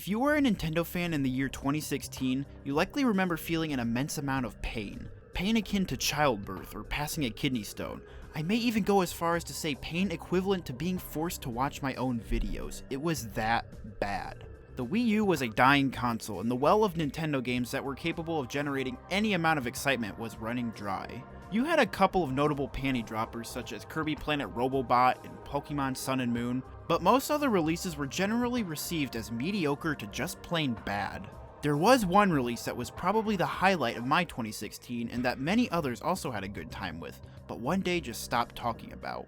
If you were a Nintendo fan in the year 2016, you likely remember feeling an immense amount of pain. Pain akin to childbirth or passing a kidney stone. I may even go as far as to say pain equivalent to being forced to watch my own videos. It was that bad. The Wii U was a dying console, and the well of Nintendo games that were capable of generating any amount of excitement was running dry. You had a couple of notable panty droppers such as Kirby Planet Robobot and Pokemon Sun and Moon, but most other releases were generally received as mediocre to just plain bad. There was one release that was probably the highlight of my 2016 and that many others also had a good time with, but one day just stopped talking about.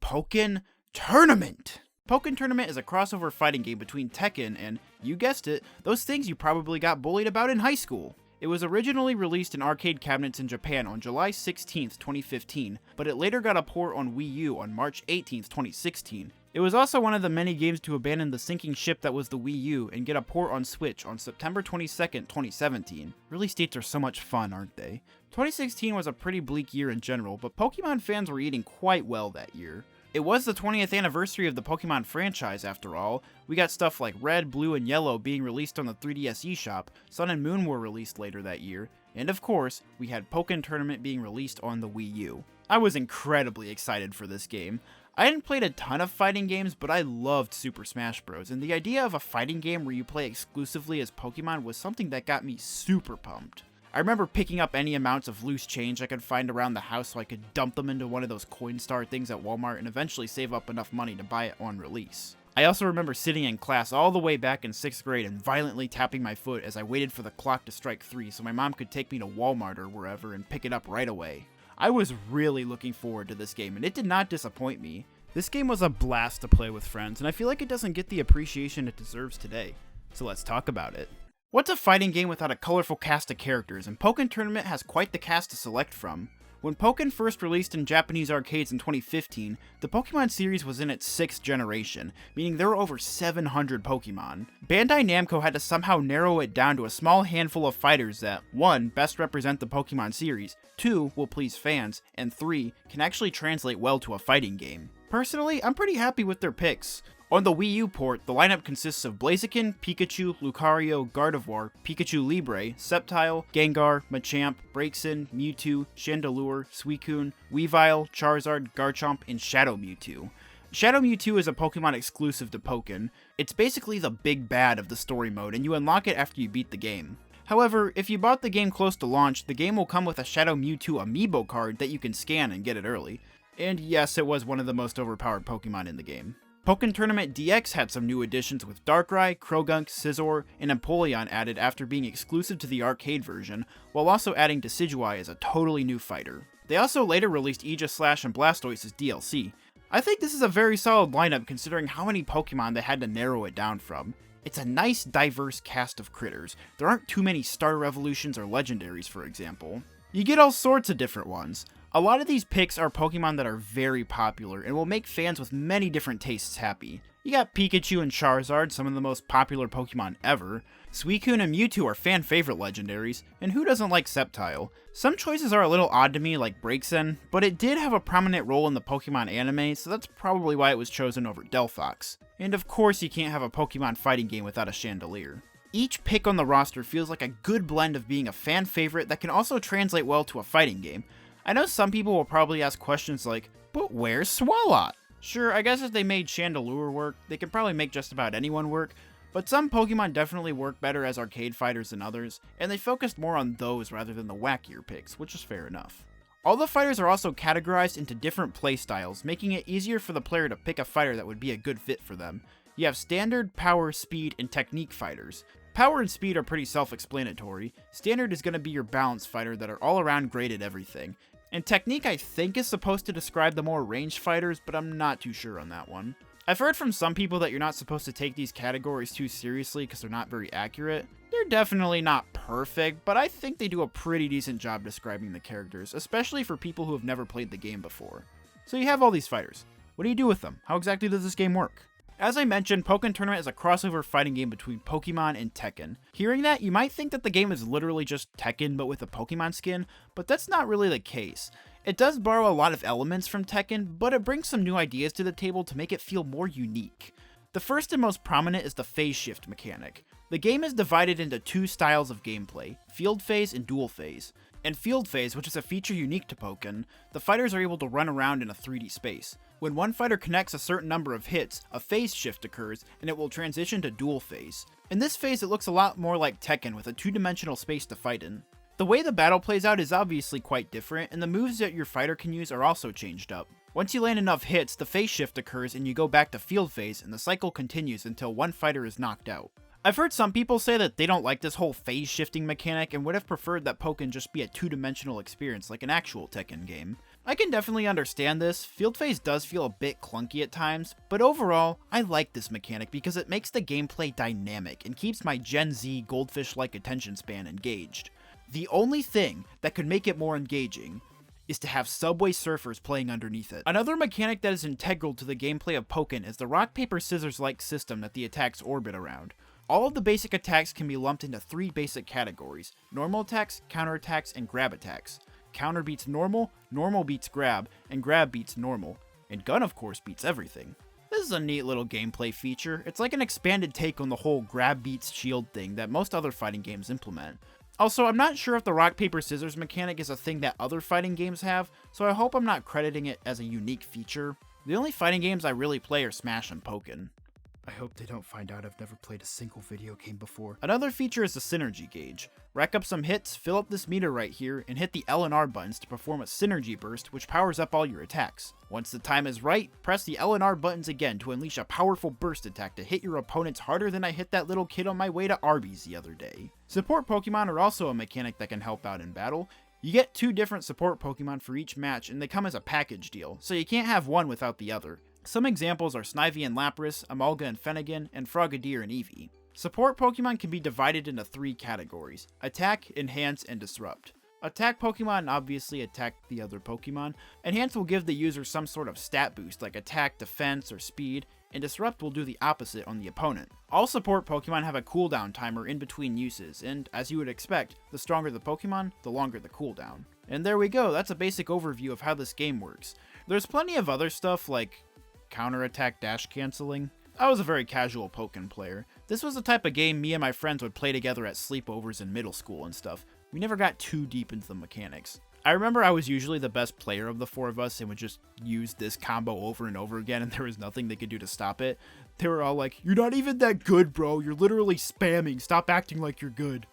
Pokken Tournament! Pokken Tournament is a crossover fighting game between Tekken and, you guessed it, those things you probably got bullied about in high school. It was originally released in arcade cabinets in Japan on July 16, 2015, but it later got a port on Wii U on March 18, 2016. It was also one of the many games to abandon the sinking ship that was the Wii U and get a port on Switch on September 22, 2017. Release dates are so much fun, aren't they? 2016 was a pretty bleak year in general, but Pokemon fans were eating quite well that year. It was the 20th anniversary of the Pokemon franchise after all. We got stuff like Red, Blue, and Yellow being released on the 3DS eShop, Sun and Moon were released later that year, and of course, we had Pokken Tournament being released on the Wii U. I was incredibly excited for this game. I hadn't played a ton of fighting games, but I loved Super Smash Bros, and the idea of a fighting game where you play exclusively as Pokemon was something that got me super pumped. I remember picking up any amounts of loose change I could find around the house so I could dump them into one of those Coinstar things at Walmart and eventually save up enough money to buy it on release. I also remember sitting in class all the way back in 6th grade and violently tapping my foot as I waited for the clock to strike 3 so my mom could take me to Walmart or wherever and pick it up right away. I was really looking forward to this game and it did not disappoint me. This game was a blast to play with friends and I feel like it doesn't get the appreciation it deserves today. So let's talk about it. What's a fighting game without a colorful cast of characters, and Pokken Tournament has quite the cast to select from. When Pokken first released in Japanese arcades in 2015, the Pokemon series was in its 6th generation, meaning there were over 700 Pokemon. Bandai Namco had to somehow narrow it down to a small handful of fighters that, 1, best represent the Pokemon series, 2, will please fans, and 3, can actually translate well to a fighting game. Personally, I'm pretty happy with their picks. On the Wii U port, the lineup consists of Blaziken, Pikachu, Lucario, Gardevoir, Pikachu Libre, Sceptile, Gengar, Machamp, Braixen, Mewtwo, Chandelure, Suicune, Weavile, Charizard, Garchomp, and Shadow Mewtwo. Shadow Mewtwo is a Pokemon exclusive to Pokken. It's basically the big bad of the story mode, and you unlock it after you beat the game. However, if you bought the game close to launch, the game will come with a Shadow Mewtwo amiibo card that you can scan and get it early. And yes, it was one of the most overpowered Pokemon in the game. Pokken Tournament DX had some new additions with Darkrai, Croagunk, Scizor, and Empoleon added after being exclusive to the arcade version, while also adding Decidueye as a totally new fighter. They also later released Aegislash and Blastoise as DLC. I think this is a very solid lineup considering how many Pokemon they had to narrow it down from. It's a nice, diverse cast of critters. There aren't too many Star Revolutions or Legendaries, for example. You get all sorts of different ones. A lot of these picks are Pokemon that are very popular and will make fans with many different tastes happy. You got Pikachu and Charizard, some of the most popular Pokemon ever. Suicune and Mewtwo are fan favorite legendaries, and who doesn't like Sceptile? Some choices are a little odd to me like Braixen, but it did have a prominent role in the Pokemon anime, so that's probably why it was chosen over Delphox. And of course you can't have a Pokemon fighting game without a Chandelier. Each pick on the roster feels like a good blend of being a fan favorite that can also translate well to a fighting game. I know some people will probably ask questions like, but where's Swalot? Sure, I guess if they made Chandelure work, they could probably make just about anyone work, but some Pokemon definitely work better as arcade fighters than others, and they focused more on those rather than the wackier picks, which is fair enough. All the fighters are also categorized into different playstyles, making it easier for the player to pick a fighter that would be a good fit for them. You have standard, power, speed, and technique fighters. Power and speed are pretty self-explanatory. Standard is going to be your balance fighter that are all around great at everything. And technique I think is supposed to describe the more ranged fighters, but I'm not too sure on that one. I've heard from some people that you're not supposed to take these categories too seriously because they're not very accurate. They're definitely not perfect, but I think they do a pretty decent job describing the characters, especially for people who have never played the game before. So you have all these fighters. What do you do with them? How exactly does this game work? As I mentioned, Pokken Tournament is a crossover fighting game between Pokemon and Tekken. Hearing that, you might think that the game is literally just Tekken but with a Pokemon skin, but that's not really the case. It does borrow a lot of elements from Tekken, but it brings some new ideas to the table to make it feel more unique. The first and most prominent is the phase shift mechanic. The game is divided into two styles of gameplay, field phase and dual phase. In field phase, which is a feature unique to Pokken, the fighters are able to run around in a 3D space. When one fighter connects a certain number of hits, a phase shift occurs and it will transition to dual phase. In this phase, it looks a lot more like Tekken with a two-dimensional space to fight in. The way the battle plays out is obviously quite different, and the moves that your fighter can use are also changed up. Once you land enough hits, the phase shift occurs and you go back to field phase, and the cycle continues until one fighter is knocked out. I've heard some people say that they don't like this whole phase shifting mechanic and would have preferred that Pokken just be a two-dimensional experience like an actual Tekken game. I can definitely understand this. Field phase does feel a bit clunky at times, but overall, I like this mechanic because it makes the gameplay dynamic and keeps my Gen Z goldfish-like attention span engaged. The only thing that could make it more engaging is to have Subway Surfers playing underneath it. Another mechanic that is integral to the gameplay of Pokken is the rock-paper-scissors-like system that the attacks orbit around. All of the basic attacks can be lumped into three basic categories: normal attacks, counter attacks, and grab attacks. Counter beats normal, normal beats grab, and grab beats normal. And gun of course beats everything. This is a neat little gameplay feature. It's like an expanded take on the whole grab beats shield thing that most other fighting games implement. Also, I'm not sure if the rock paper scissors mechanic is a thing that other fighting games have, so I hope I'm not crediting it as a unique feature. The only fighting games I really play are Smash and Pokken. I hope they don't find out I've never played a single video game before. Another feature is the synergy gauge. Rack up some hits, fill up this meter right here, and hit the L and R buttons to perform a synergy burst which powers up all your attacks. Once the time is right, press the L and R buttons again to unleash a powerful burst attack to hit your opponents harder than I hit that little kid on my way to Arby's the other day. Support Pokemon are also a mechanic that can help out in battle. You get 2 different support Pokemon for each match, and they come as a package deal, so you can't have one without the other. Some examples are Snivy and Lapras, Amalga and Fennegan, and Frogadier and Eevee. Support Pokemon can be divided into 3 categories: Attack, Enhance, and Disrupt. Attack Pokemon obviously attack the other Pokemon. Enhance will give the user some sort of stat boost like attack, defense, or speed, and Disrupt will do the opposite on the opponent. All support Pokemon have a cooldown timer in between uses, and as you would expect, the stronger the Pokemon, the longer the cooldown. And there we go, that's a basic overview of how this game works. There's plenty of other stuff like counterattack dash canceling. I was a very casual Pokken player. This was the type of game me and my friends would play together at sleepovers in middle school and stuff. We never got too deep into the mechanics. I remember I was usually the best player of the 4 of us and would just use this combo over and over again, and there was nothing they could do to stop it. They were all like, "You're not even that good, bro. You're literally spamming. Stop acting like you're good."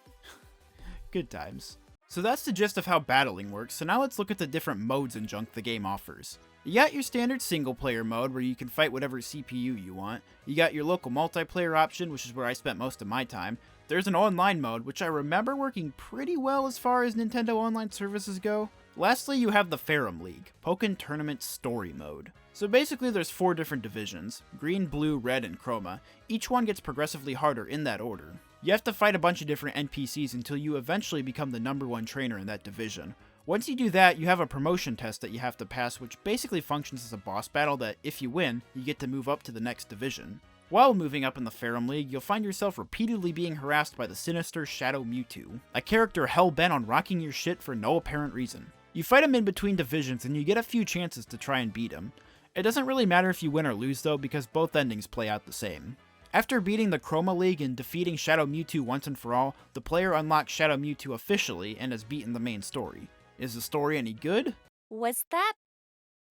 Good times. So that's the gist of how battling works, so now let's look at the different modes and junk the game offers. You got your standard single player mode where you can fight whatever CPU you want. You got your local multiplayer option, which is where I spent most of my time. There's an online mode, which I remember working pretty well as far as Nintendo Online services go. Lastly, you have the Ferrum League, Pokken Tournament Story Mode. So basically there's 4 different divisions: green, blue, red, and chroma. Each one gets progressively harder in that order. You have to fight a bunch of different NPCs until you eventually become the #1 trainer in that division. Once you do that, you have a promotion test that you have to pass, which basically functions as a boss battle that, if you win, you get to move up to the next division. While moving up in the Ferrum League, you'll find yourself repeatedly being harassed by the sinister Shadow Mewtwo, a character hell-bent on rocking your shit for no apparent reason. You fight him in between divisions and you get a few chances to try and beat him. It doesn't really matter if you win or lose though, because both endings play out the same. After beating the Chroma League and defeating Shadow Mewtwo once and for all, the player unlocks Shadow Mewtwo officially and has beaten the main story. Is the story any good? Was that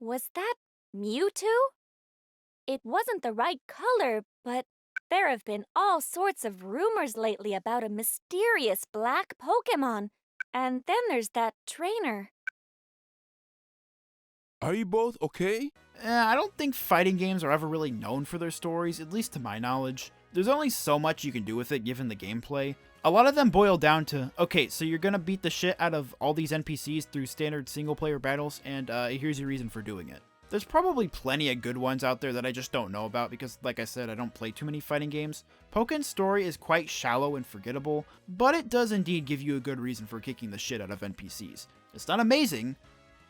Mewtwo? It wasn't the right color, but there have been all sorts of rumors lately about a mysterious black Pokemon. And then there's that trainer. Are you both okay? I don't think fighting games are ever really known for their stories, at least to my knowledge. There's only so much you can do with it given the gameplay. A lot of them boil down to, okay, so you're gonna beat the shit out of all these NPCs through standard single player battles, and here's your reason for doing it. There's probably plenty of good ones out there that I just don't know about because, like I said, I don't play too many fighting games. Pokken's story is quite shallow and forgettable, but it does indeed give you a good reason for kicking the shit out of NPCs. It's not amazing,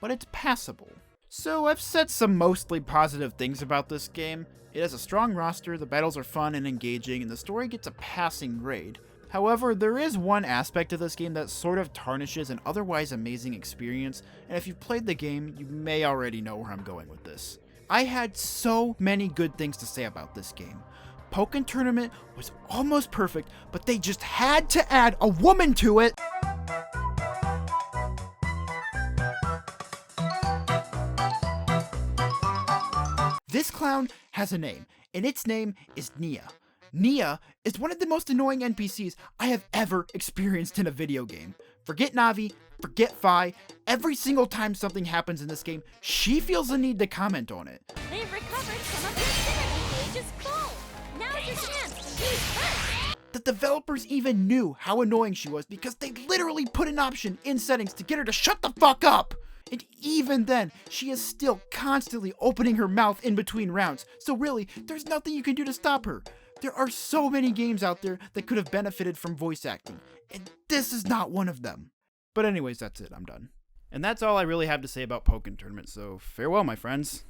but it's passable. So I've said some mostly positive things about this game. It has a strong roster, the battles are fun and engaging, and the story gets a passing grade. However, there is one aspect of this game that sort of tarnishes an otherwise amazing experience, and if you've played the game, you may already know where I'm going with this. I had so many good things to say about this game. Pokken Tournament was almost perfect, but they just had to add a woman to it. This clown has a name, and its name is Nia. Nia is one of the most annoying NPCs I have ever experienced in a video game. Forget Navi, forget Fi, every single time something happens in this game, she feels the need to comment on it. They've recovered some of your synergy gauges full. Now's your chance. Use first. The developers even knew how annoying she was because they literally put an option in settings to get her to shut the fuck up. And even then, she is still constantly opening her mouth in between rounds. So really, there's nothing you can do to stop her. There are so many games out there that could have benefited from voice acting, and this is not one of them. But anyways, that's it. I'm done. And that's all I really have to say about Pokken Tournament, so farewell, my friends.